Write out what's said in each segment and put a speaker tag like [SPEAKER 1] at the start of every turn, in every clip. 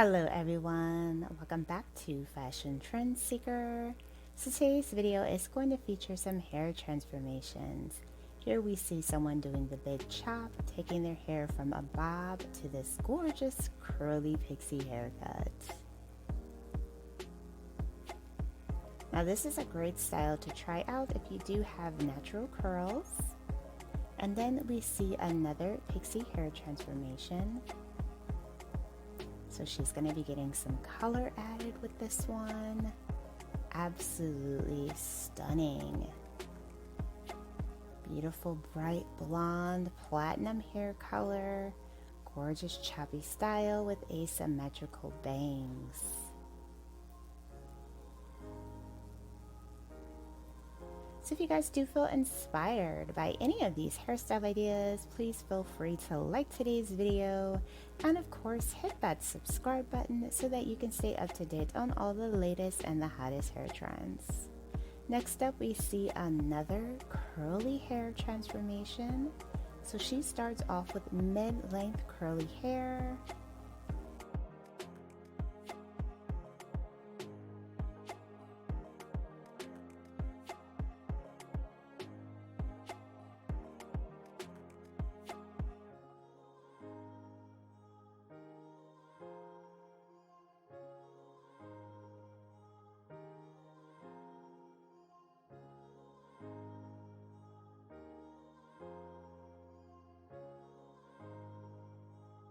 [SPEAKER 1] Hello everyone, welcome back to Fashion Trend Seeker. So today's video is going to feature some hair transformations. Here we see someone doing the big chop, taking their hair from a bob to this gorgeous curly pixie haircut. Now this is a great style to try out if you do have natural curls. And then we see another pixie hair transformation. So she's going to be getting some color added with this one. Absolutely stunning. Beautiful bright blonde platinum hair color. Gorgeous choppy style with asymmetrical bangs. So if you guys do feel inspired by any of these hairstyle ideas, please feel free to like today's video and of course hit that subscribe button so that you can stay up to date on all the latest and the hottest hair trends. Next up we see another curly hair transformation. So she starts off with mid-length curly hair.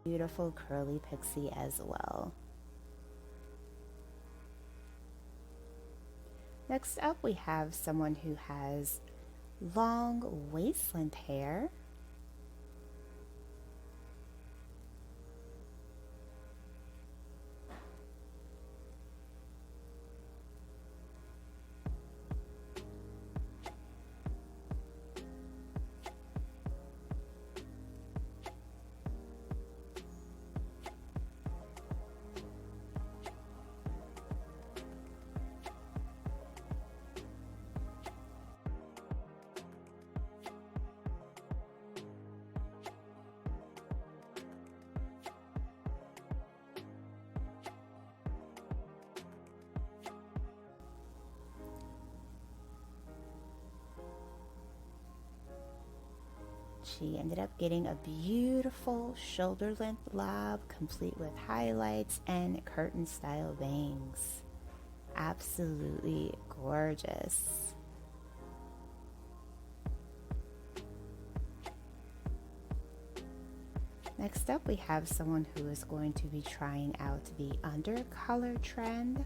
[SPEAKER 1] Beautiful curly pixie as well. Next up we have someone who has long waist length hair. She ended up getting a beautiful shoulder length lob complete with highlights and curtain style bangs. Absolutely gorgeous. Next up we have someone who is going to be trying out the undercolor trend,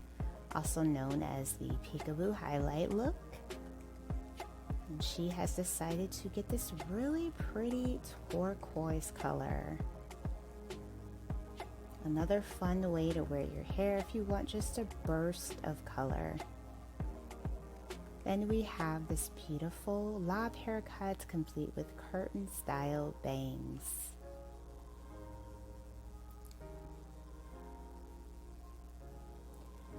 [SPEAKER 1] also known as the peekaboo highlight look. And she has decided to get this really pretty turquoise color. Another fun way to wear your hair if you want just a burst of color. Then we have this beautiful lob haircut complete with curtain style bangs.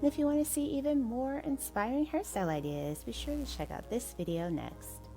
[SPEAKER 1] And if you want to see even more inspiring hairstyle ideas, be sure to check out this video next.